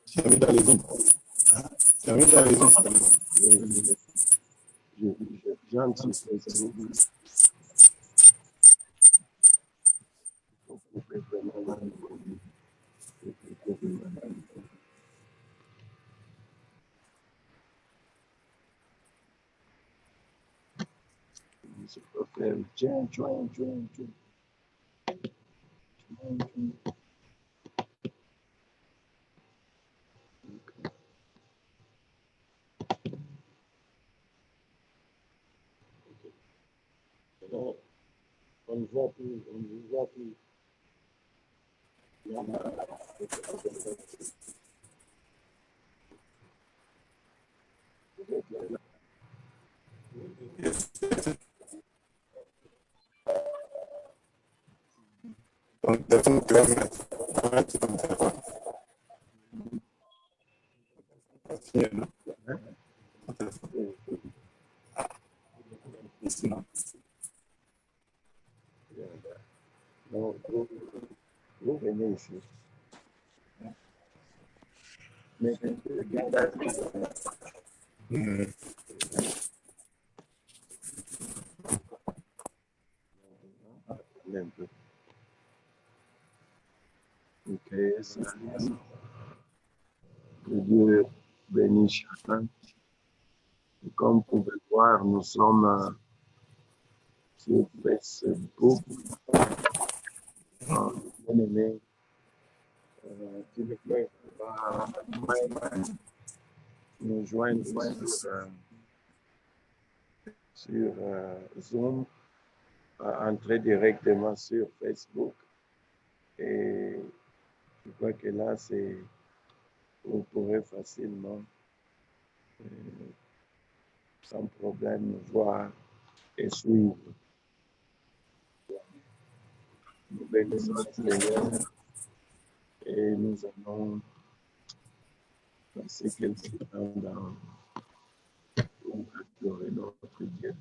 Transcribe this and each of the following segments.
J'avais dans les ondes. J'avais dans les ondes. Gentil, on ne voit plus, on ne voit plus. Ton téléphone, tu vas mettre. Arrête ton téléphone. Ton téléphone. Ici, non. Non, vous venez ici. Mais un peu. Ok, ça. Que Dieu bénisse chacun. Et comme vous pouvez voir, nous sommes sur Facebook. Bien aimé, s'il vous plaît, va nous joindre sur Zoom, entrer directement sur Facebook. Et je crois que là, vous pourrez facilement, sans problème, nous voir et suivre. Nous bénissons le Seigneur et nous allons passer quelques temps pour adorer notre Dieu.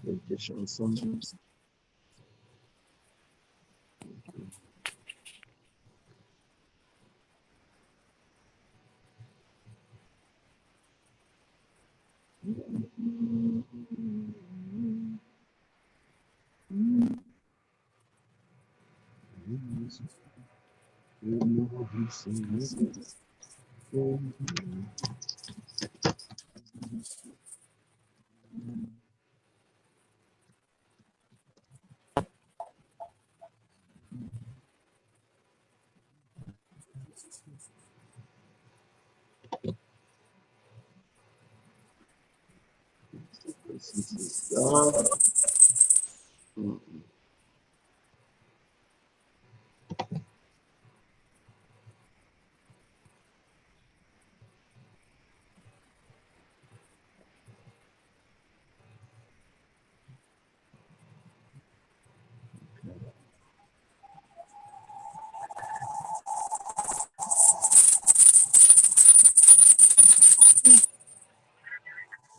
Quelques chansons.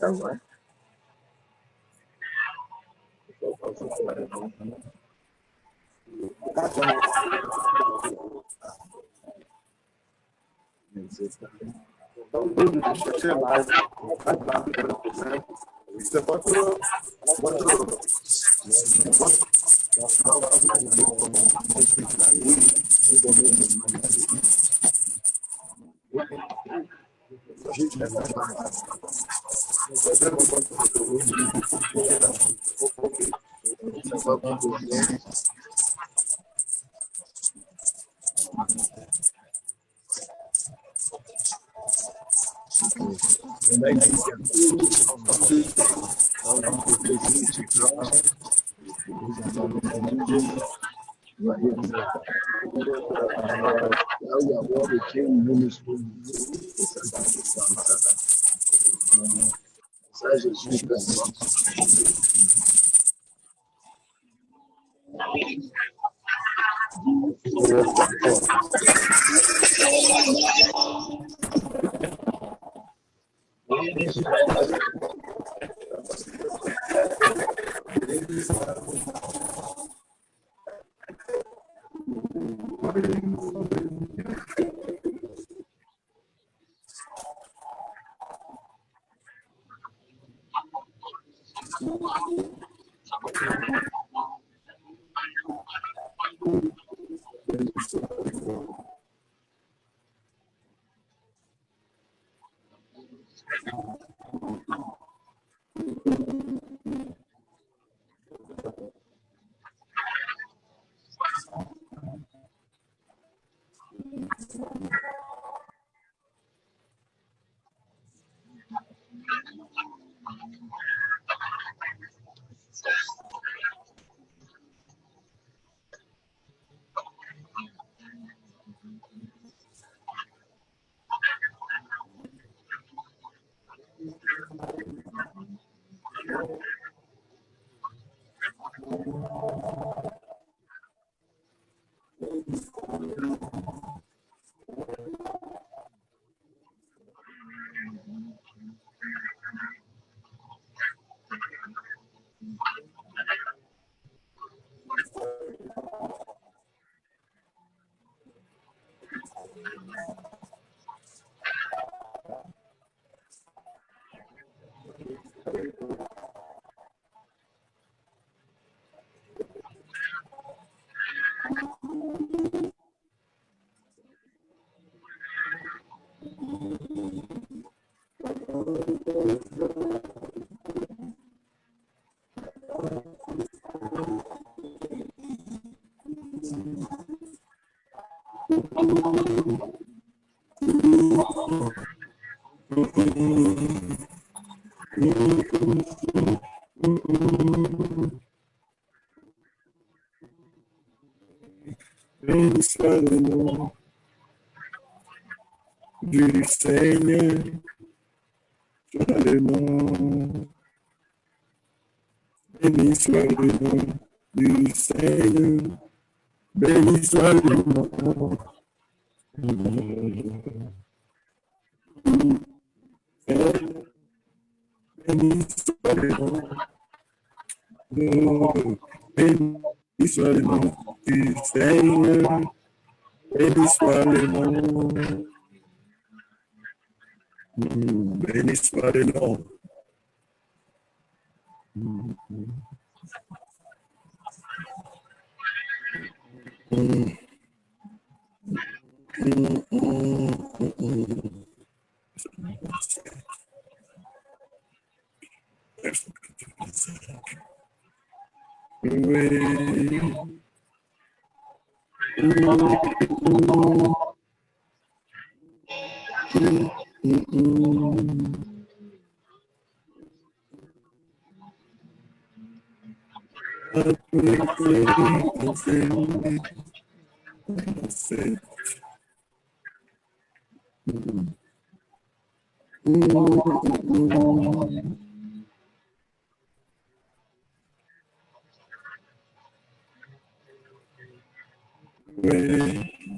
Ça va. C'est votre Ça, je suis d'accord. Béni soit le nom du Seigneur, soit le nom. Béni soit le nom du Seigneur, béni soit le nom. Béni soit le nom. Béni soit le nom du Seigneur, béni soit le nom. Béni soit le nom.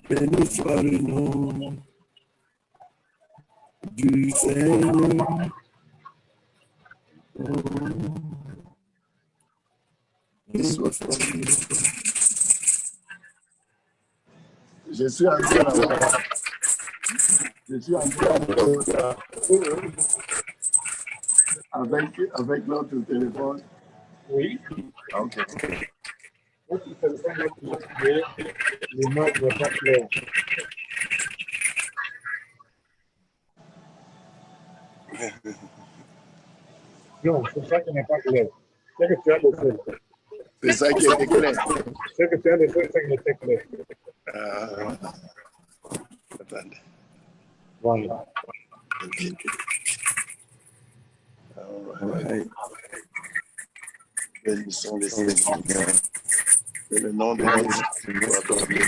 Béni soit le nom du Seigneur. Je suis en train de... Je suis en train de... Avec notre téléphone. Oui. Ok. Votre téléphone est toujours créé, l'image n'est pas claire. Non, c'est ça qui n'est pas clair. C'est que tu as laissé. C'est ça qui est clair. C'est que tu as laissé, c'est qui était clair. Attendez. Voilà. Right. Bénissons les Seigneurs. Que le nom de notre Seigneur soit béni.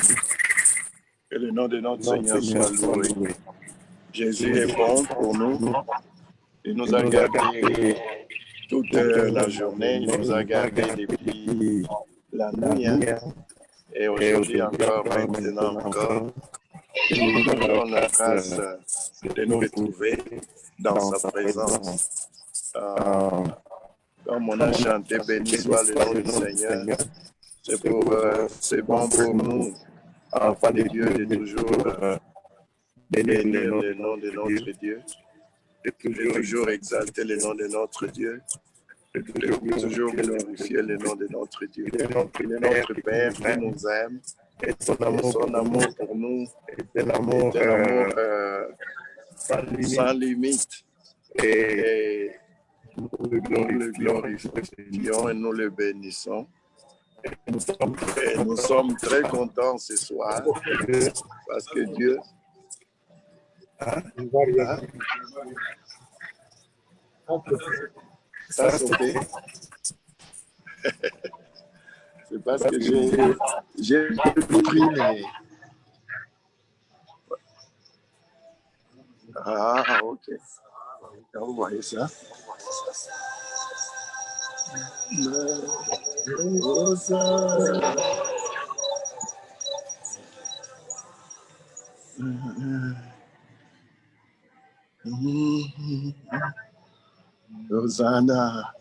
Que le nom de notre Seigneur soit loué. Jésus est bon pour nous. Il nous a gardés toute la journée. Il nous a gardés depuis la nuit. Et aujourd'hui encore, maintenant encore. Il nous donne la grâce de nous retrouver dans sa présence. Comme on a chanté, béni soit le nom du Seigneur. C'est bon pour nous, enfants de Dieu, de toujours bénir le nom de notre Dieu, de toujours exalter le nom de notre Dieu, de toujours glorifier le nom de notre Dieu. Il est notre Père qui nous aime, et son amour pour nous est un amour sans limite. Et nous le glorifions et nous le bénissons. Et nous sommes très contents ce soir parce que Dieu ça sauté. C'est parce que j'ai pris les... Ah, ok. Vous voyez ça? Hosanna.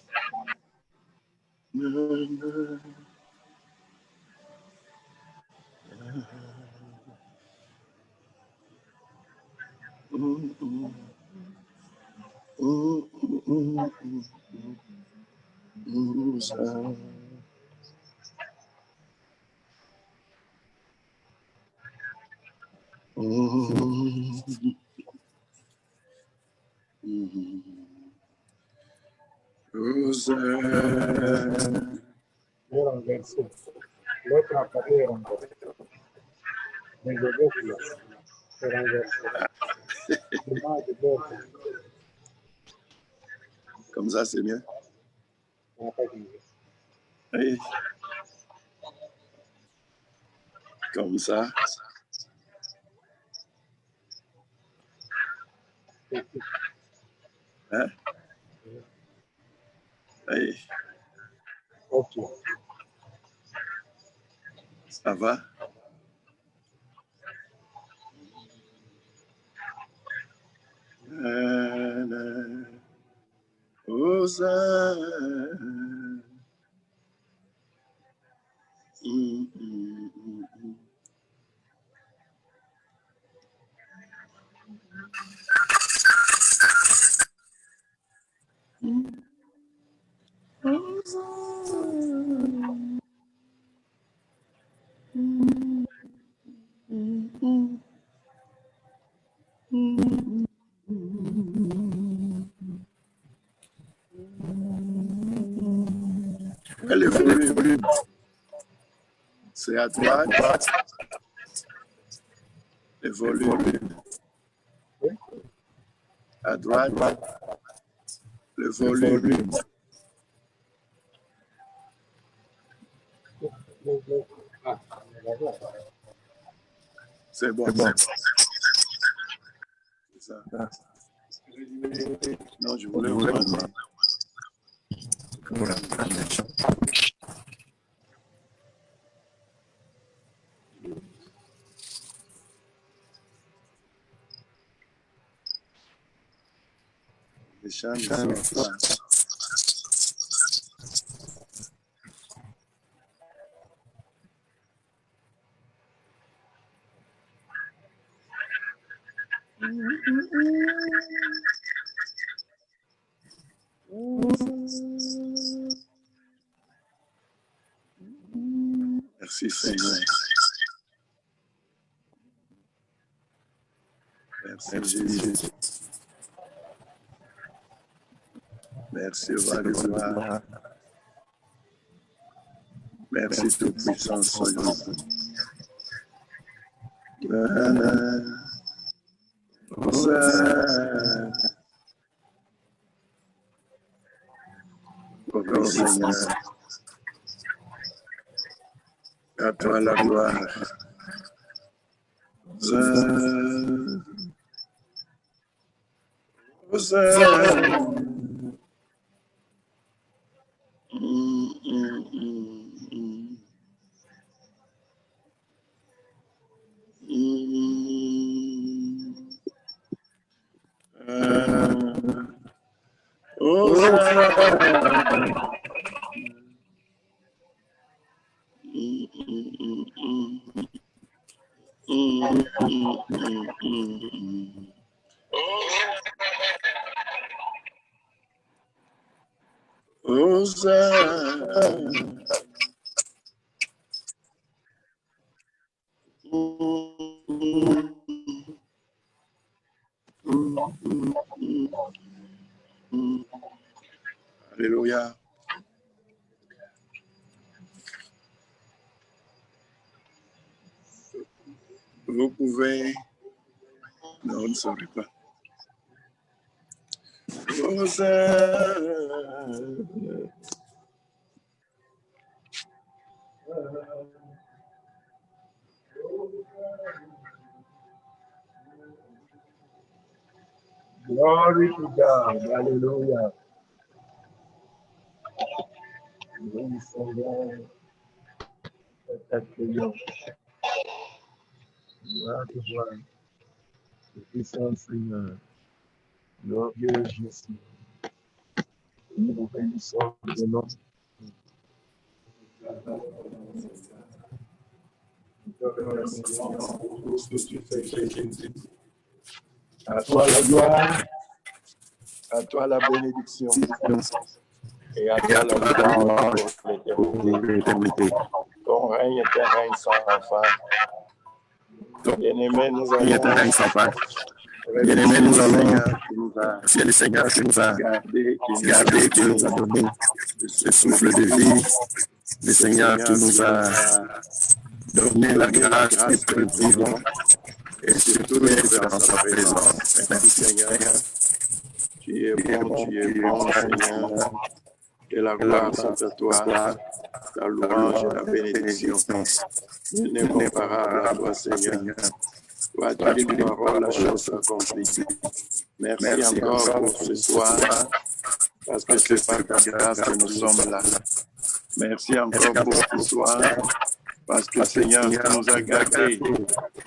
Era renversé. L'autre a pas été renversé. Mais le gauche, là, c'est renversé. Le mal de l'autre, Comme ça, c'est bien. on n'a pas dit. Oui. Comme ça. Hein? Oui. Ok. Ça va? Hosanna. Le volume, c'est à droite. Le volume. À droite. Le volume. Ah, d'accord. C'est bon. C'est ça. Non, je voulais prendre. Les chants ne sont pas. Merci Seigneur. Merci Jésus. Merci roi de gloire. Merci Tout-Puissant soyons. Oh Seigneur, à toi la gloire. Alléluia. Vous pouvez... Non, on ne saurait pas. Glory to God. Hallelujah. Oui, Seigneur. T'accueillons. Gloire de gloire. Le puissant Seigneur. Glorieux Jésus. Nous vous bénissons de nom. À toi la gloire, à toi la bénédiction, et à toi la louange pour l'éternité. Ton règne est un règne sans fin. Bien-aimé, nous allons... Bien-aimé, nous allons remercier le Seigneur qui nous a gardé, qui nous a donné le souffle de vie, le Seigneur qui nous a donné la grâce d'être vivants et surtout d'être dans sa présence. Merci Seigneur. Tu es bon, Seigneur. Que la gloire soit à toi, la louange et la bénédiction. Il n'est comparable à toi, Seigneur. Toi, tu dis une parole, la chose accomplie. Merci encore pour ce soir, parce que c'est par ta grâce que nous sommes là. Merci encore pour ce soir, parce que Seigneur, tu nous as gardés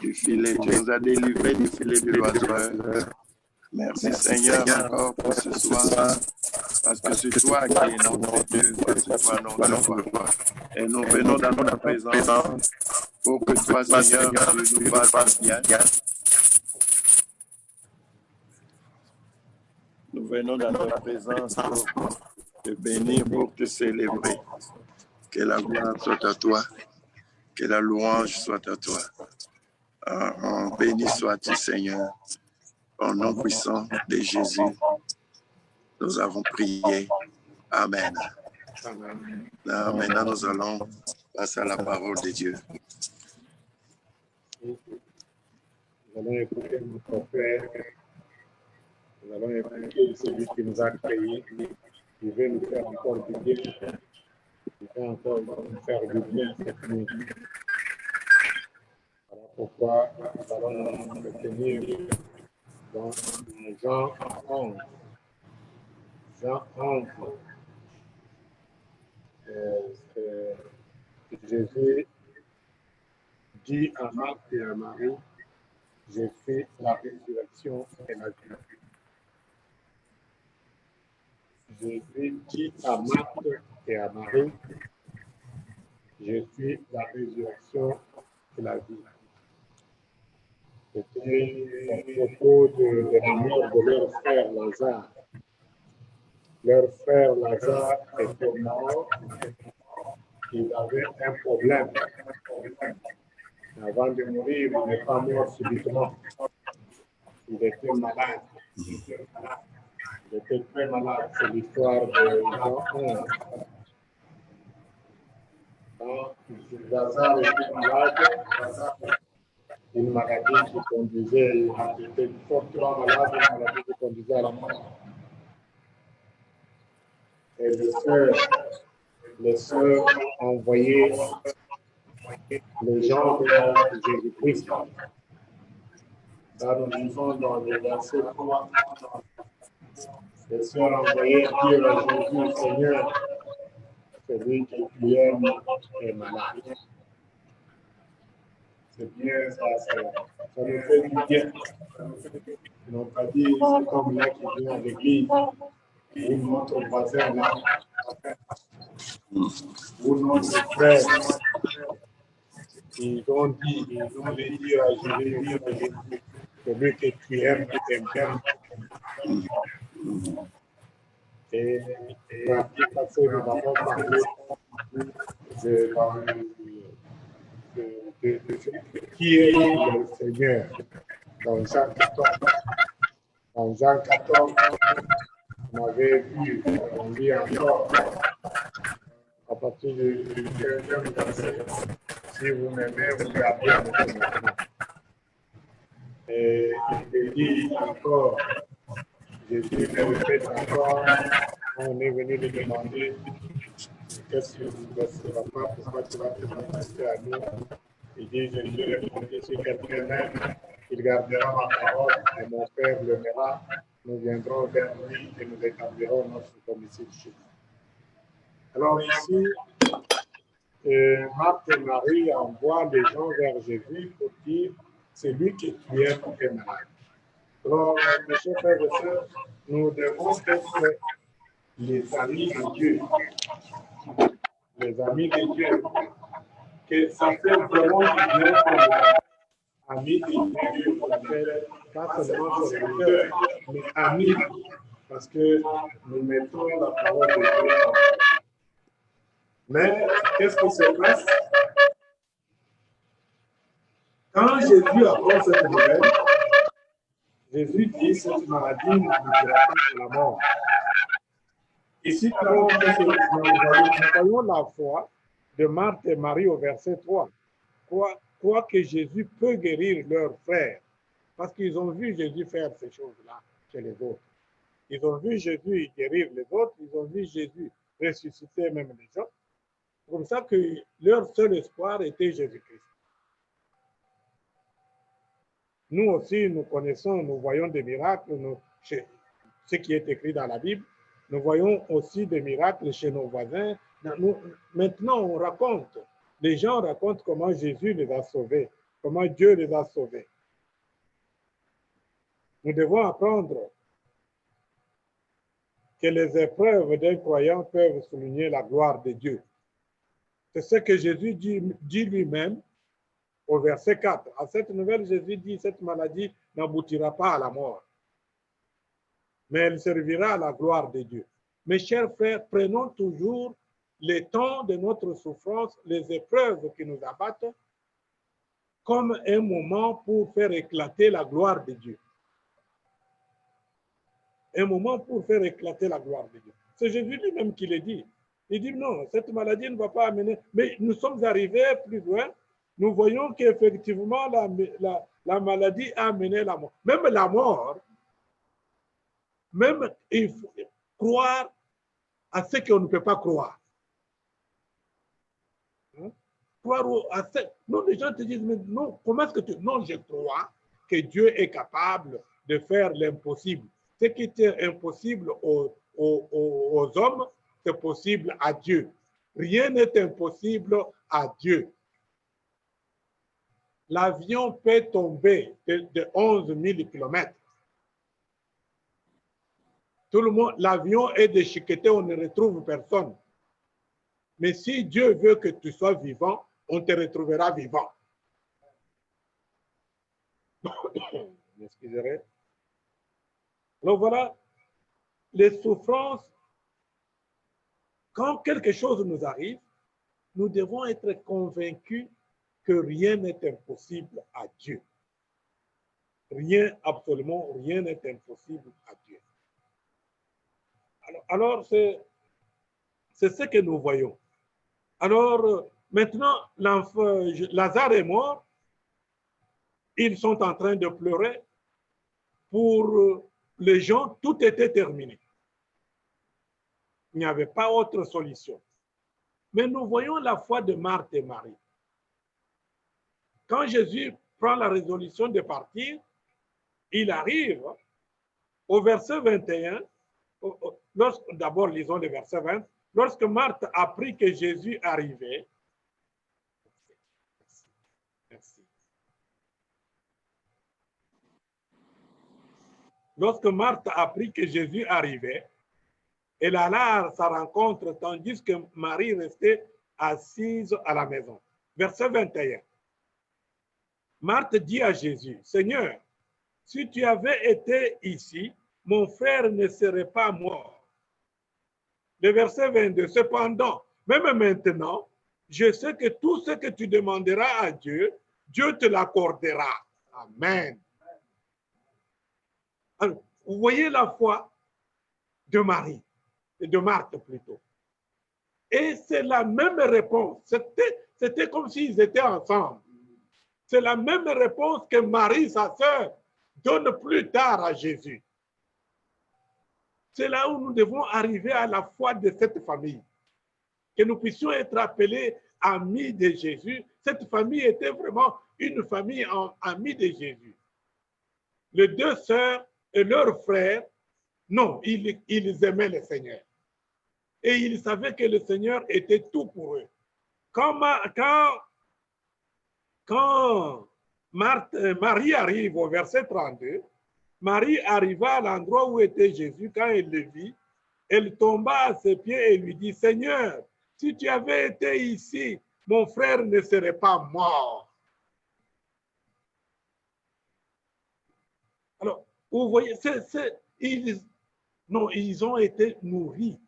du filet, tu nous as délivrés du filet de l'oiseleur. Merci Seigneur encore pour ce soir, parce que c'est toi qui es notre Dieu, c'est toi notre roi. Et nous venons dans ta présence pour que toi, Seigneur, tu nous fasses bien. Nous venons dans ta présence pour te bénir, pour te célébrer. Que la gloire soit à toi, que la louange soit à toi. Béni sois-tu, Seigneur. Au nom puissant de Jésus, nous avons prié. Amen. Maintenant, nous allons passer à la parole de Dieu. Nous allons écouter notre Père. Nous allons écouter celui qui nous a créés, qui veut nous faire encore du bien, qui veut encore nous faire du bien cette nuit. Voilà pourquoi nous allons nous tenir dans Jean 11. Jean 11. Jésus dit à Marthe et à Marie, je suis la résurrection et la vie. Jésus dit à Marthe et à Marie, je suis la résurrection et la vie. C'était à propos de la mort de leur frère Lazare. Leur frère Lazare était mort. Il avait un problème. Avant de mourir, il n'est pas mort subitement. Il était malade. Il était très malade. C'est l'histoire de Jean 11. Quand Lazare était malade, une maladie qui conduisait, il était fortement malade, une maladie qui conduisait à la mort. Et les sœurs ont envoyé les gens vers Jésus-Christ. Là, nous lisons dans le verset 3. Les sœurs ont envoyé dire à Jésus, Seigneur, celui qui aime est malade. C'est bien ça, ça nous fait du bien. Ils n'ont pas dit, c'est comme là qui vient à l'église. ou notre voisin là, ou notre frère, ils ont dit à Jésus, celui que tu aimes t'aime. Et la vie passée, nous avons parlé de qui est le Seigneur dans Jean 14. Dans Jean 14, on avait vu, on lit encore à partir du 15e verset. Si vous m'aimez, vous gardez mon commandement. Et il dit encore, Jésus le répète encore, on est venu lui demander qu'est-ce que vous ne laisseras pas, pourquoi tu vas te manifester à nous. Il dit, Jésus répondit, si quelqu'un m'aime, il gardera ma parole et mon Père le verra. Nous viendrons vers lui et nous établirons notre domicile chez lui. Alors ici, Marthe et Marie envoient les gens vers Jésus pour dire, c'est lui que tu aimes est malade. Alors, mes chers frères et sœurs, nous devons être les amis de Dieu. Les amis de Dieu. Que ça fait vraiment du bien pour nous. Amis de Dieu, on appelle pas seulement serviteurs, mais amis, parce que nous mettons la parole de Dieu en pratique. Mais qu'est-ce qui se passe? Quand Jésus apprend cette nouvelle, Jésus dit cette maladie ne vous dira pas à la mort. Ici, nous voyons la foi de Marthe et Marie au verset 3. Quoi que Jésus peut guérir leurs frères, parce qu'ils ont vu Jésus faire ces choses-là chez les autres. Ils ont vu Jésus guérir les autres, ils ont vu Jésus ressusciter même les gens. C'est comme ça que leur seul espoir était Jésus-Christ. Nous aussi, nous connaissons, nous voyons des miracles, ce qui est écrit dans la Bible. Nous voyons aussi des miracles chez nos voisins. Maintenant, on raconte, les gens racontent comment Jésus les a sauvés, comment Dieu les a sauvés. Nous devons apprendre que les épreuves d'un croyant peuvent souligner la gloire de Dieu. C'est ce que Jésus dit lui-même au verset 4. À cette nouvelle, Jésus dit, cette maladie n'aboutira pas à la mort, mais elle servira à la gloire de Dieu. Mes chers frères, prenons toujours les temps de notre souffrance, les épreuves qui nous abattent, comme un moment pour faire éclater la gloire de Dieu. Un moment pour faire éclater la gloire de Dieu. C'est Jésus lui-même qui le dit. Il dit non, cette maladie ne va pas amener. Mais nous sommes arrivés plus loin. Nous voyons qu'effectivement, la maladie a amené la mort. Même la mort, même il faut croire à ce qu'on ne peut pas croire. Hein? Croire à ce... Non, les gens te disent, mais non, comment est-ce que tu... Non, je crois que Dieu est capable de faire l'impossible. Ce qui était impossible aux hommes, c'est possible à Dieu. Rien n'est impossible à Dieu. L'avion peut tomber de 11 000 km. Tout le monde, l'avion est déchiqueté, on ne retrouve personne. Mais si Dieu veut que tu sois vivant, on te retrouvera vivant. M'excuserez. Donc voilà, les souffrances, quand quelque chose nous arrive, nous devons être convaincus que rien n'est impossible à Dieu. Rien, absolument rien n'est impossible à Dieu. Alors c'est ce que nous voyons. Alors, maintenant, Lazare est mort. Ils sont en train de pleurer. Pour les gens, tout était terminé. Il n'y avait pas autre solution. Mais nous voyons la foi de Marthe et Marie. Quand Jésus prend la résolution de partir, il arrive au verset 21. D'abord, lisons le verset 20. Lorsque Marthe apprit que Jésus arrivait, merci. Lorsque Marthe apprit que Jésus arrivait, Elle alla à sa rencontre, tandis que Marie restait assise à la maison. Verset 21. Marthe dit à Jésus, Seigneur, si tu avais été ici, mon frère ne serait pas mort. Le verset 22. Cependant, même maintenant, je sais que tout ce que tu demanderas à Dieu, Dieu te l'accordera. Amen. Alors, vous voyez la foi de Marie, de Marthe plutôt. Et c'est la même réponse. C'était comme s'ils étaient ensemble. C'est la même réponse que Marie, sa sœur, donne plus tard à Jésus. C'est là où nous devons arriver à la foi de cette famille. Que nous puissions être appelés amis de Jésus. Cette famille était vraiment une famille amie de Jésus. Les deux sœurs et leurs frères, non, ils aimaient le Seigneur. Et ils savaient que le Seigneur était tout pour eux. Quand Marie arrive au verset 32, Marie arriva à l'endroit où était Jésus. Quand elle le vit, elle tomba à ses pieds et lui dit, Seigneur, si tu avais été ici, mon frère ne serait pas mort. Alors, vous voyez, ils ont été nourris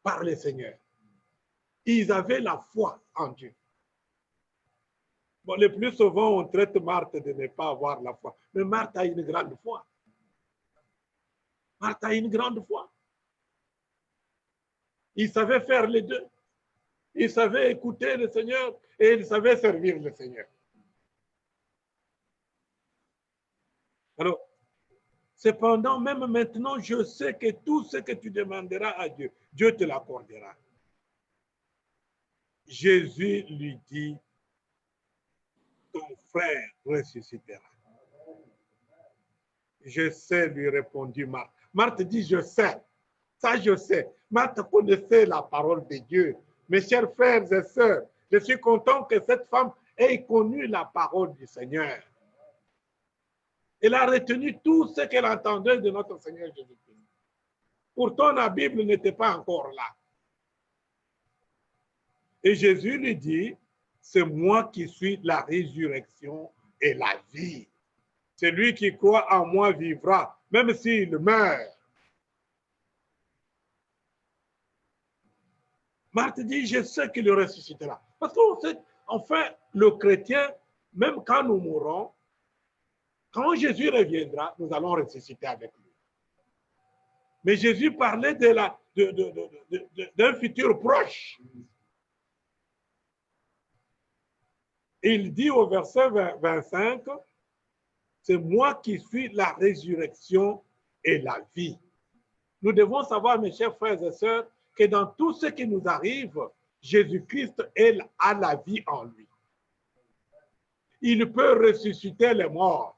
par le Seigneur. Ils avaient la foi en Dieu. Bon, le plus souvent, on traite Marthe de ne pas avoir la foi. Mais Marthe a une grande foi. Marthe a une grande foi. Il savait faire les deux. Il savait écouter le Seigneur et il savait servir le Seigneur. Alors, cependant, même maintenant, je sais que tout ce que tu demanderas à Dieu, Dieu te l'accordera. Jésus lui dit, ton frère ressuscitera. Je sais, lui répondit Marthe. Marthe dit, je sais. Ça, je sais. Marthe connaissait la parole de Dieu. Mes chers frères et sœurs, je suis content que cette femme ait connu la parole du Seigneur. Elle a retenu tout ce qu'elle entendait de notre Seigneur Jésus-Christ. Pourtant, la Bible n'était pas encore là. Et Jésus lui dit, c'est moi qui suis la résurrection et la vie. Celui qui croit en moi vivra, même s'il meurt. Marthe dit, je sais qu'il ressuscitera. Parce qu'en fait, le chrétien, même quand nous mourrons, quand Jésus reviendra, nous allons ressusciter avec lui. Mais Jésus parlait d'un futur proche. Il dit au verset 25, c'est moi qui suis la résurrection et la vie. Nous devons savoir, mes chers frères et sœurs, que dans tout ce qui nous arrive, Jésus-Christ a la vie en lui. Il peut ressusciter les morts.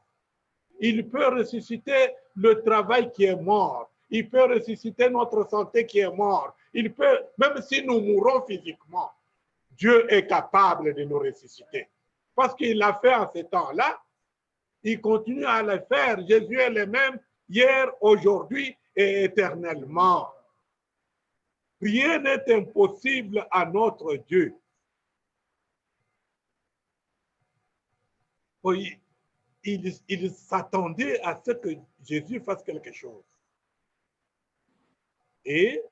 Il peut ressusciter le travail qui est mort. Il peut ressusciter notre santé qui est morte. Il peut, même si nous mourons physiquement, Dieu est capable de nous ressusciter. Parce qu'il l'a fait en ce temps-là, il continue à le faire. Jésus est le même hier, aujourd'hui et éternellement. Rien n'est impossible à notre Dieu. Oui, il s'attendait à ce que Jésus fasse quelque chose. Et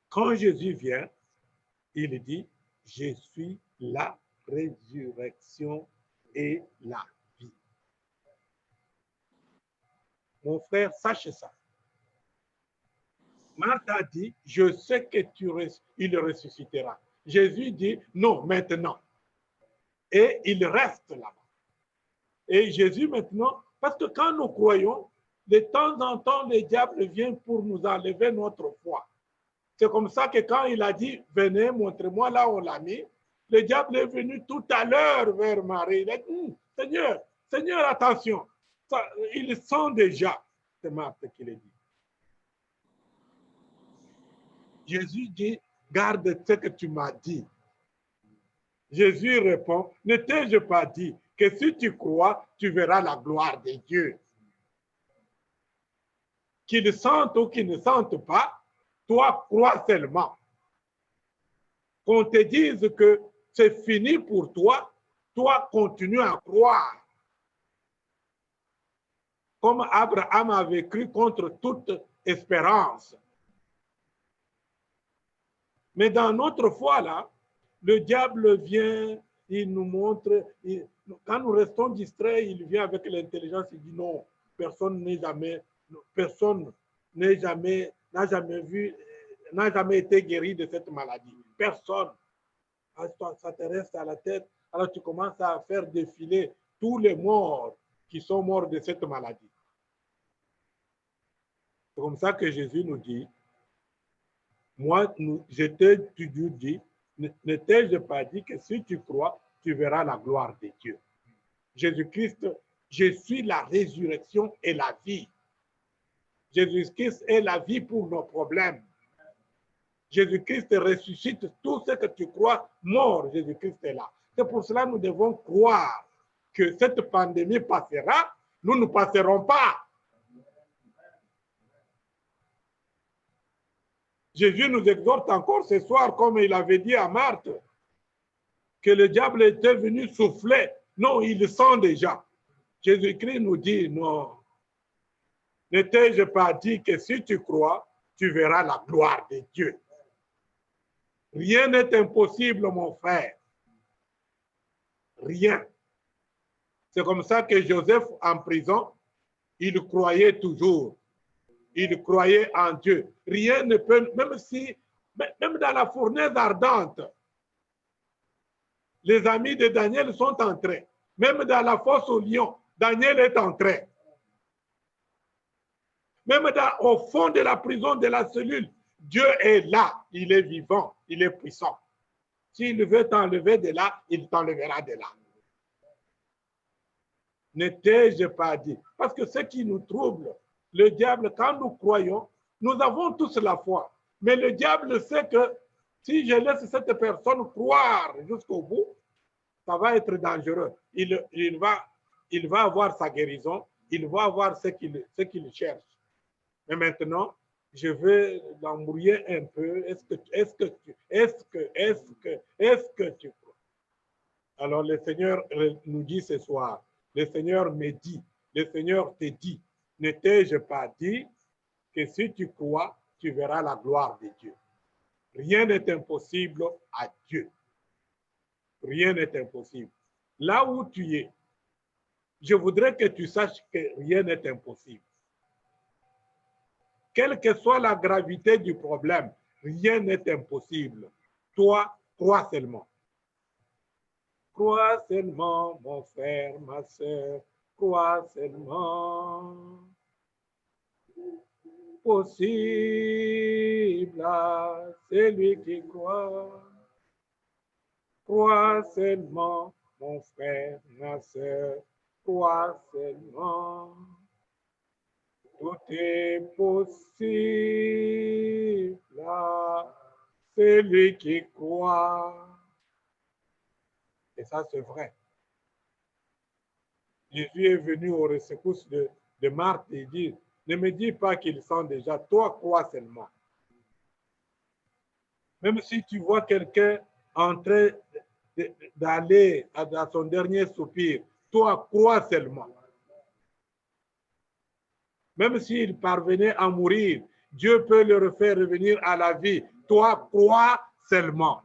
quand Jésus vient, il dit, je suis la résurrection et la vie. Mon frère, sache ça. Marthe a dit, je sais que il ressuscitera. Jésus dit, non, maintenant. Et il reste là-bas. Et Jésus maintenant, parce que quand nous croyons, de temps en temps, le diable vient pour nous enlever notre foi. C'est comme ça que quand il a dit, venez, montrez-moi là où on l'a mis, le diable est venu tout à l'heure vers Marie. Il a dit, Seigneur, Seigneur, attention, ça, ils sont déjà. C'est Marthe qui le dit. Jésus dit, garde ce que tu m'as dit. Jésus répond, ne t'ai-je pas dit que si tu crois, tu verras la gloire de Dieu. qu'ils sentent ou qu'ils ne sentent pas, toi, crois seulement. Qu'on te dise que c'est fini pour toi, toi, continue à croire. Comme Abraham avait cru contre toute espérance. Mais dans notre foi, là, le diable vient, il nous montre, quand nous restons distraits, il vient avec l'intelligence, il dit non, personne n'a jamais été guéri de cette maladie. Personne. Ça te reste à la tête, alors tu commences à faire défiler tous les morts qui sont morts de cette maladie. C'est comme ça que Jésus nous dit, moi, je t'ai toujours dit, ne t'ai-je pas dit que si tu crois, tu verras la gloire de Dieu. Jésus-Christ, je suis la résurrection et la vie. Jésus-Christ est la vie pour nos problèmes. Jésus-Christ ressuscite tout ce que tu crois mort. Jésus-Christ est là. C'est pour cela que nous devons croire que cette pandémie passera. Nous ne passerons pas. Jésus nous exhorte encore ce soir, comme il avait dit à Marthe, que le diable était venu souffler. Non, il le sent déjà. Jésus-Christ nous dit, non, ne t'ai-je pas dit que si tu crois, tu verras la gloire de Dieu. Rien n'est impossible, mon frère. Rien. C'est comme ça que Joseph, en prison, il croyait toujours. Il croyait en Dieu. Rien ne peut, même dans la fournaise ardente, les amis de Daniel sont entrés. Même dans la fosse au lion, Daniel est entré. Même au fond de la prison, de la cellule, Dieu est là. Il est vivant, il est puissant. S'il veut t'enlever de là, il t'enlèvera de là. Ne t'ai-je pas dit? Parce que ce qui nous trouble, le diable, quand nous croyons, nous avons tous la foi. Mais le diable sait que si je laisse cette personne croire jusqu'au bout, ça va être dangereux. Il va avoir sa guérison, il va avoir ce qu'il cherche. Mais maintenant, je vais l'embrouiller un peu. Est-ce que tu crois? Alors le Seigneur nous dit ce soir, le Seigneur me dit, le Seigneur te dit, ne t'ai-je pas dit que si tu crois, tu verras la gloire de Dieu. Rien n'est impossible à Dieu. Rien n'est impossible. Là où tu es, je voudrais que tu saches que rien n'est impossible. Quelle que soit la gravité du problème, rien n'est impossible. Toi, crois seulement. Crois seulement, mon frère, ma soeur, crois seulement. Possible à celui qui croit. Crois seulement, mon frère, ma soeur, crois seulement. Tout est possible à celui qui croit. Et ça, c'est vrai. Jésus est venu au rescousse de Marthe et dit, ne me dis pas qu'il sent déjà, toi crois seulement. Même si tu vois quelqu'un en train d'aller à son dernier soupir, toi crois seulement. Même s'il parvenait à mourir, Dieu peut le refaire revenir à la vie. Toi crois seulement.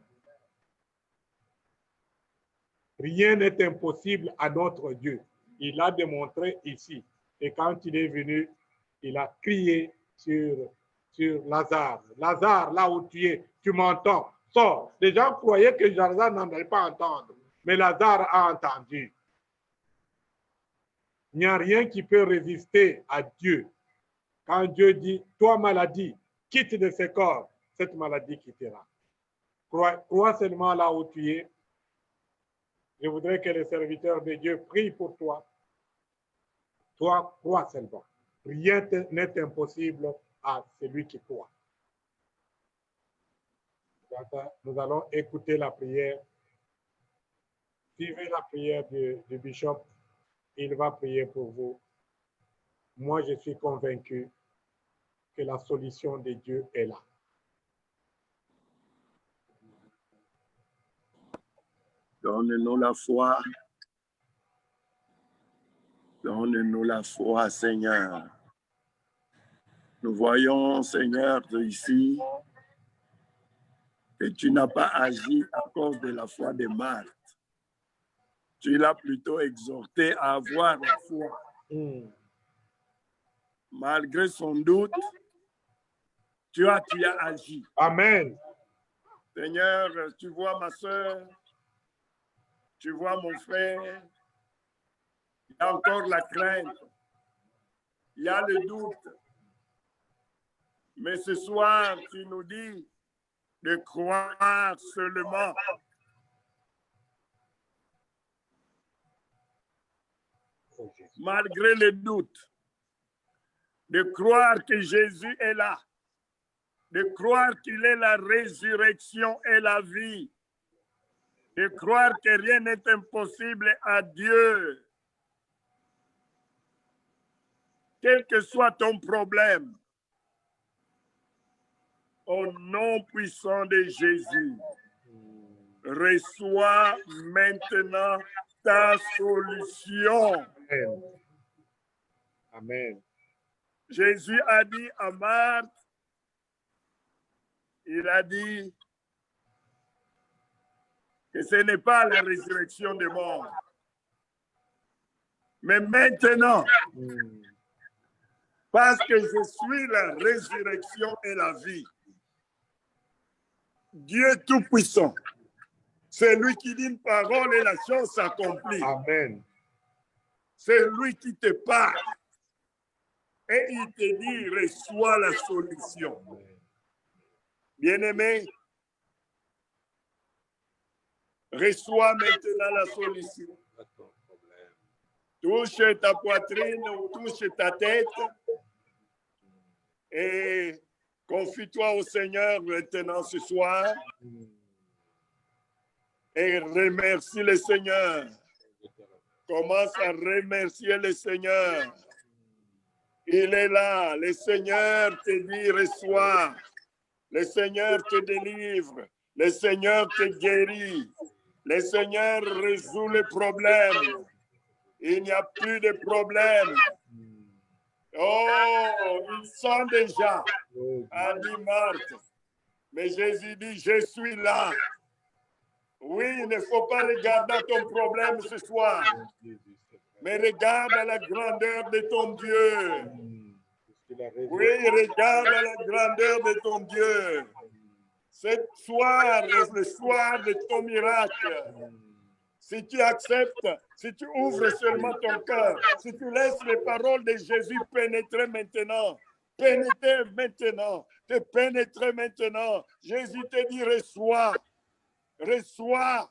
Rien n'est impossible à notre Dieu. Il l'a démontré ici. Et quand il est venu, il a crié sur Lazare. Lazare, là où tu es, tu m'entends. Sors. Les gens croyaient que Lazare n'allait pas entendre. Mais Lazare a entendu. Il n'y a rien qui peut résister à Dieu. Quand Dieu dit, toi maladie, quitte de ce corps, cette maladie quittera. Crois seulement là où tu es. Je voudrais que les serviteurs de Dieu prient pour toi. Toi, crois seulement. Rien n'est impossible à celui qui croit. Nous allons écouter la prière. Suivez la prière du bishop. Il va prier pour vous. Moi, je suis convaincu que la solution de Dieu est là. Donne-nous la foi. Donne-nous la foi, Seigneur. Nous voyons, Seigneur, ici, que tu n'as pas agi à cause de la foi de Marthe. Tu l'as plutôt exhorté à avoir la foi. Malgré son doute, tu as agi. Amen. Seigneur, tu vois ma soeur, tu vois mon frère, il y a encore la crainte, il y a le doute. Mais ce soir, tu nous dis de croire seulement. Malgré le doute, de croire que Jésus est là, de croire qu'il est la résurrection et la vie, de croire que rien n'est impossible à Dieu. Quel que soit ton problème, au nom puissant de Jésus, reçois maintenant ta solution. Amen. Amen. Jésus a dit à Marthe, il a dit que ce n'est pas la résurrection des morts. Mais maintenant, parce que je suis la résurrection et la vie, Dieu Tout-Puissant, c'est lui qui dit une parole et la chose s'accomplit. Amen. C'est lui qui te parle. Et il te dit, reçois la solution. Bien-aimé, reçois maintenant la solution. Touche ta poitrine ou touche ta tête et confie-toi au Seigneur maintenant ce soir et remercie le Seigneur. Commence à remercier le Seigneur. Il est là. Le Seigneur te dit, reçois. Le Seigneur te délivre. Le Seigneur te guérit. Le Seigneur résout les problèmes. Il n'y a plus de problème. Oh, il sent déjà, a dit Marthe. Mais Jésus dit, je suis là. Oui, il ne faut pas regarder ton problème ce soir, mais regarde à la grandeur de ton Dieu. Oui, regarde à la grandeur de ton Dieu. Ce soir est le soir de ton miracle. Si tu acceptes, si tu ouvres seulement ton cœur, si tu laisses les paroles de Jésus pénétrer maintenant, pénétrer maintenant, te pénétrer maintenant, Jésus te dit, reçois, reçois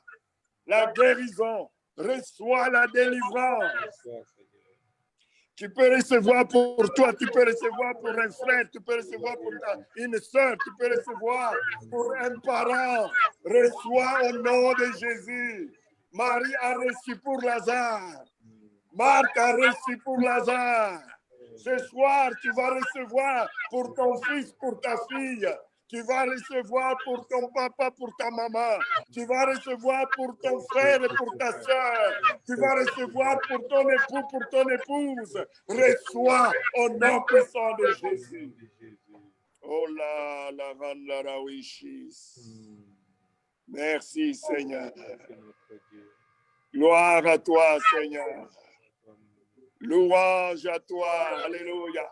la guérison, reçois la délivrance. Tu peux recevoir pour toi, tu peux recevoir pour un frère, tu peux recevoir pour une soeur, tu peux recevoir pour un parent. Reçois au nom de Jésus. Marie a reçu pour Lazare. Marthe a reçu pour Lazare. Ce soir, tu vas recevoir pour ton fils, pour ta fille. Tu vas recevoir pour ton papa, pour ta maman. Tu vas recevoir pour ton frère et pour ta soeur. Tu vas recevoir pour ton époux, pour ton épouse. Reçois au nom puissant de Jésus. Oh là, la randaraouishis. Merci Seigneur. Gloire à toi Seigneur. Louange à toi. Alléluia.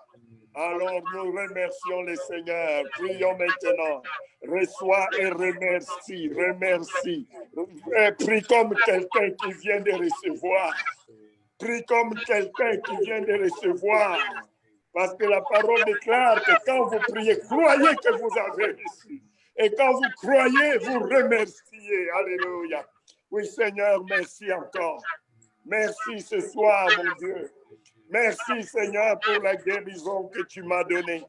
Alors nous remercions le Seigneur. Prions maintenant. Reçois et remercie. Remercie. Prie comme quelqu'un qui vient de recevoir. Prie comme quelqu'un qui vient de recevoir. Parce que la parole déclare que quand vous priez, croyez que vous avez reçu. Et quand vous croyez, vous remerciez. Alléluia. Oui, Seigneur, merci encore. Merci ce soir, mon Dieu. Merci, Seigneur, pour la guérison que tu m'as donnée.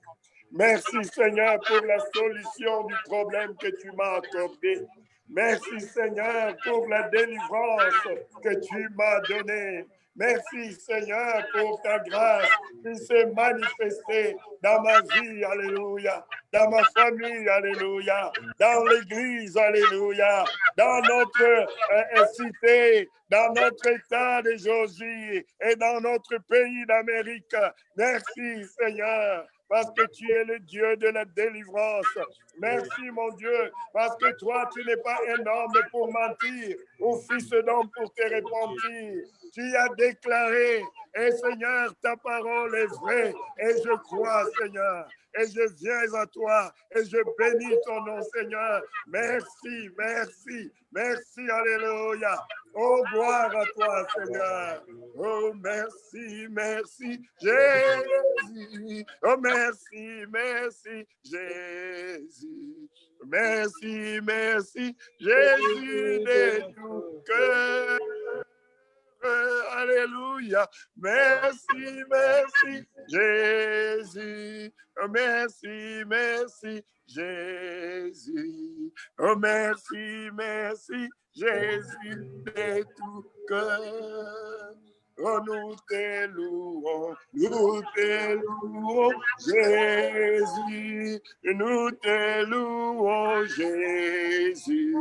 Merci, Seigneur, pour la solution du problème que tu m'as accordé. Merci Seigneur pour la délivrance que tu m'as donnée. Merci Seigneur pour ta grâce qui s'est manifestée dans ma vie, alléluia, dans ma famille, alléluia, dans l'église, alléluia, dans notre cité, dans notre état de Géorgie et dans notre pays d'Amérique. Merci Seigneur, parce que tu es le Dieu de la délivrance. Merci mon Dieu, parce que toi, tu n'es pas un homme pour mentir, ou fils d'homme pour te repentir. Tu as déclaré, et Seigneur, ta parole est vraie, et je crois, Seigneur, et je viens à toi, et je bénis ton nom, Seigneur. Merci, merci, merci, alléluia. Oh, gloire à toi, Seigneur. Oh, merci, merci, Jésus. Oh, merci, merci, Jésus. Merci, merci, Jésus de tout cœur. Alléluia. Merci, merci, Jésus. Oh, merci, merci, Jésus. Oh, merci, merci, Jésus de tout cœur. Oh, nous te louons, Jésus, nous te louons, Jésus,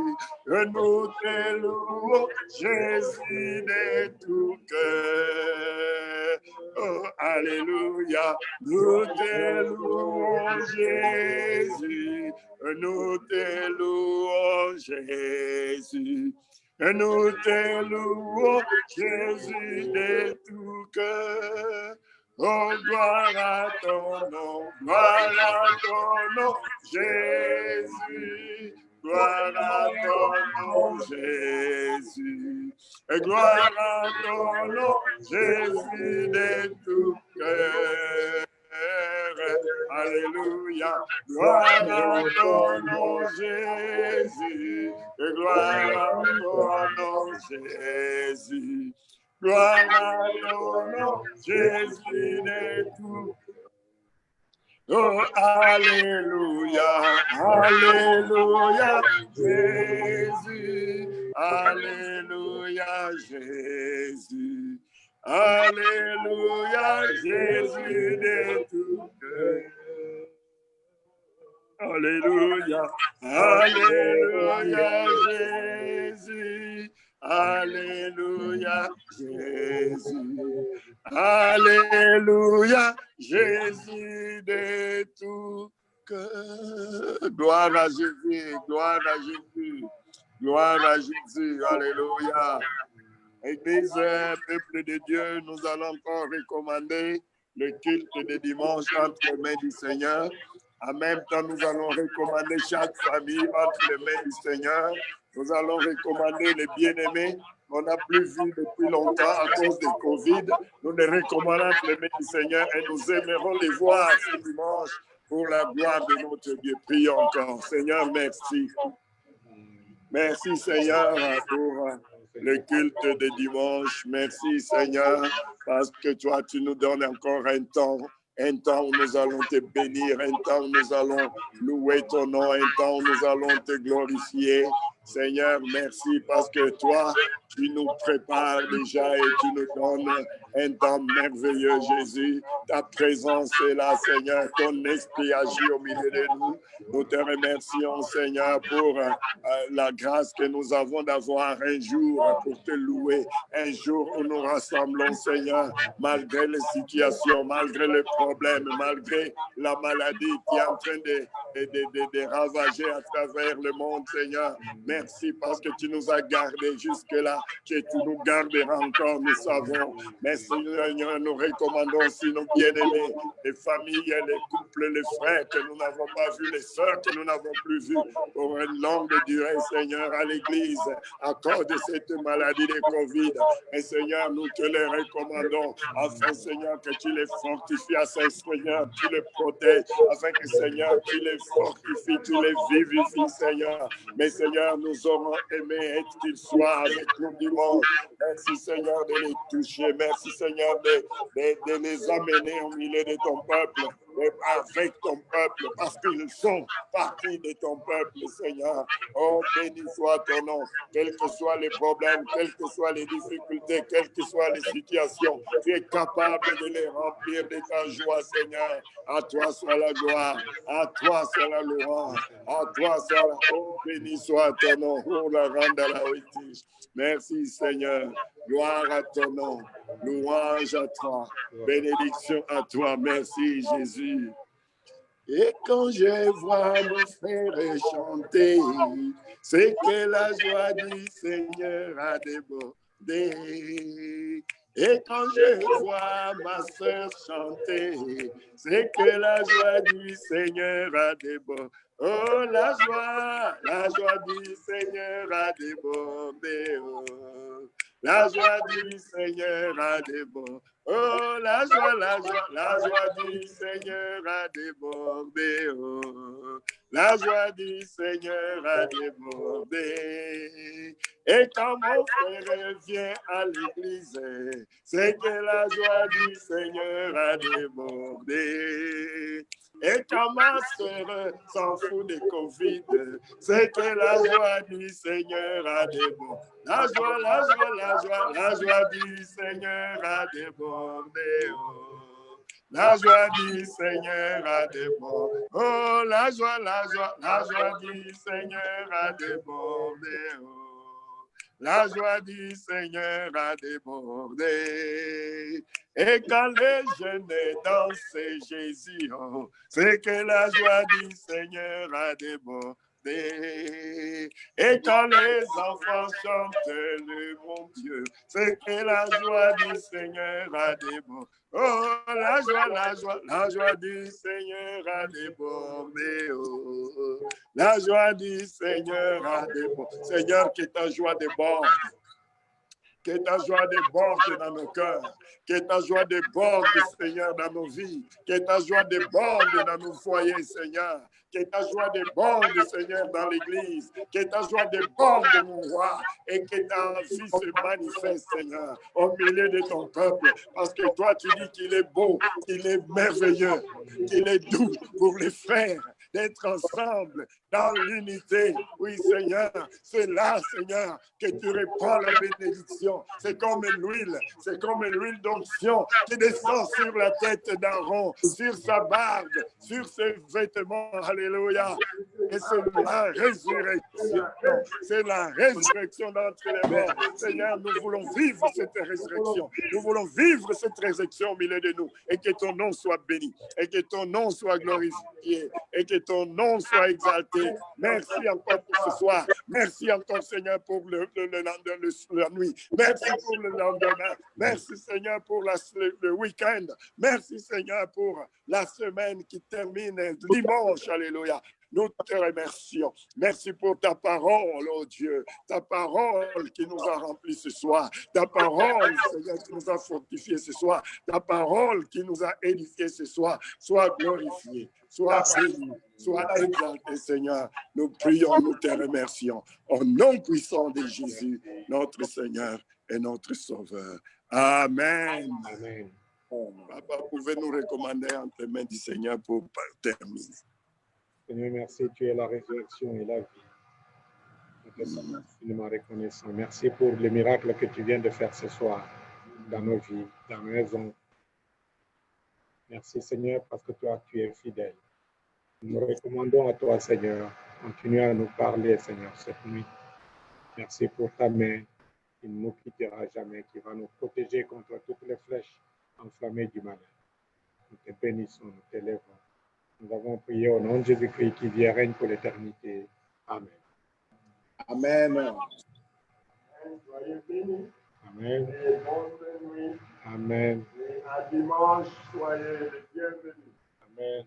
nous te louons, Jésus de tout cœur. Oh, alléluia, nous te louons, Jésus, nous te louons, Jésus. Nous te louons, Jésus de tout cœur. Oh, gloire à ton nom, Jésus. Gloire à ton nom, Jésus. Et gloire à ton nom, Jésus de tout cœur. Alléluia. Gloire à ton nom, Jésus. Et gloire à ton nom, Jésus. Gloire à ton nom, Jésus de tout. Oh, alléluia, alléluia, Jésus. Alléluia, Jésus. Alléluia, Jésus de tout cœur. Alléluia, alléluia, Jésus. Alléluia, Jésus. Alléluia, Jésus de tout cœur. Gloire à Jésus, gloire à Jésus, gloire à Jésus. Alléluia. Église, peuple de Dieu, nous allons encore recommander le culte de dimanche entre les mains du Seigneur. En même temps, nous allons recommander chaque famille entre les mains du Seigneur. Nous allons recommander les bien-aimés qu'on n'a plus vus depuis longtemps à cause du Covid. Nous les recommandons entre les mains du Seigneur et nous aimerons les voir ce dimanche pour la gloire de notre Dieu. Prions encore. Seigneur, merci. Merci, Seigneur, pour le culte de dimanche. Merci, Seigneur, parce que toi, tu nous donnes encore un temps où nous allons te bénir, un temps où nous allons louer ton nom, un temps où nous allons te glorifier. Seigneur, merci parce que toi, tu nous prépares déjà et tu nous donnes un temps merveilleux, Jésus. Ta présence est là, Seigneur. Ton esprit agit au milieu de nous. Nous te remercions, Seigneur, pour la grâce que nous avons d'avoir un jour pour te louer. Un jour où nous rassemblons, Seigneur, malgré les situations, malgré les problèmes, malgré la maladie qui est en train de ravager à travers le monde, Seigneur. Merci parce que tu nous as gardés jusque-là, que tu nous garderas encore, nous savons. Merci, Seigneur, nous recommandons aussi nos bien-aimés, les familles, les couples, les frères que nous n'avons pas vus, les sœurs que nous n'avons plus vus pour une longue durée, Seigneur, à l'Église, à cause de cette maladie de Covid. Et Seigneur, nous te les recommandons, afin, Seigneur, que tu les fortifies, afin, Seigneur, tu les protèges, afin que, Seigneur, tu les fortifies, tu les vivifies, Seigneur. Mais, Seigneur, nous aurons aimé qu'ils soient avec nous dimanche. Merci, Seigneur, de les toucher. Merci, Seigneur, de les amener au milieu de ton peuple. avec ton peuple, parce qu'ils sont partie de ton peuple, Seigneur. Oh, béni soit ton nom, quels que soient les problèmes, quelles que soient les difficultés, quelles que soient les situations, tu es capable de les remplir de ta joie, Seigneur. À toi soit la gloire, à toi soit la louange, à toi soit la... Oh, béni soit ton nom, oh, la rende à la héritage. Merci, Seigneur. Gloire à ton nom, louange à toi, bénédiction à toi. Merci, Jésus. Et quand je vois mon frère chanter, c'est que la joie du Seigneur a débordé. Et quand je vois ma sœur chanter, c'est que la joie du Seigneur a débordé. Oh, la joie du Seigneur a débordé. Oh, la joie du Seigneur a débordé. Oh, la joie du Seigneur a débordé. Oh, la joie du Seigneur a débordé. Et quand mon frère vient à l'église, c'est que la joie du Seigneur a débordé. Et quand ma sœur s'en fout de Covid, c'est que la joie du Seigneur a débordé. La joie du Seigneur a débordé. Oh. La joie du Seigneur a débordé. Oh, la joie du Seigneur a débordé. Oh. La joie du Seigneur a débordé. Et quand les jeunes dansent Jésus, oh, c'est que la joie du Seigneur a débordé. Et quand les enfants chantent le bon Dieu, c'est que la joie du Seigneur a débordé. Oh, la joie du Seigneur a débordé. Oh, la joie du Seigneur a débordé. Seigneur, que ta joie déborde. Que ta joie déborde dans nos cœurs. Que ta joie déborde, Seigneur, dans nos vies. Que ta joie déborde dans nos foyers, Seigneur. Que ta joie déborde, Seigneur, dans l'Église. Que ta joie déborde, mon roi. Et que ta vie se manifeste, Seigneur, au milieu de ton peuple. Parce que toi, tu dis qu'il est beau, qu'il est merveilleux, qu'il est doux pour les frères d'être ensemble dans l'unité. Oui, Seigneur, c'est là, Seigneur, que tu répands la bénédiction. C'est comme l'huile d'onction qui descend sur la tête d'Aaron, sur sa barbe, sur ses vêtements. Alléluia. Et c'est la résurrection. C'est la résurrection d'entre les morts. Seigneur, nous voulons vivre cette résurrection. Nous voulons vivre cette résurrection au milieu de nous. Et que ton nom soit béni. Et que ton nom soit glorifié. Et que ton nom soit exalté. Merci encore pour ce soir. Merci encore, Seigneur, pour la nuit. Merci pour le lendemain. Merci, Seigneur, pour le week-end. Merci, Seigneur, pour la semaine qui termine dimanche. Alléluia. Nous te remercions. Merci pour ta parole, oh Dieu. Ta parole qui nous a remplis ce soir. Ta parole, Seigneur, qui nous a fortifiés ce soir. Ta parole qui nous a édifiés ce soir. Sois glorifié, sois béni, sois exalté, Seigneur. Nous prions, nous te remercions. Au nom puissant de Jésus, notre Seigneur et notre Sauveur. Amen. Amen. Papa, pouvez-nous recommander entre les mains du Seigneur pour terminer. Seigneur, merci, tu es la résurrection et la vie. Nous te sommes infiniment reconnaissants. Merci pour les miracles que tu viens de faire ce soir dans nos vies, dans nos maisons. Merci, Seigneur, parce que toi, tu es fidèle. Nous nous recommandons à toi, Seigneur. Continue à nous parler, Seigneur, cette nuit. Merci pour ta main qui ne nous quittera jamais, qui va nous protéger contre toutes les flèches enflammées du malin. Nous te bénissons, nous t'élèvons. Nous avons prié au nom de Jésus-Christ qui vit et règne pour l'éternité. Amen. Amen. Soyez bénis. Amen. Bonne nuit. Amen. Et à dimanche, soyez les bienvenus. Amen.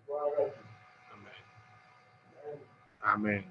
Amen. Amen.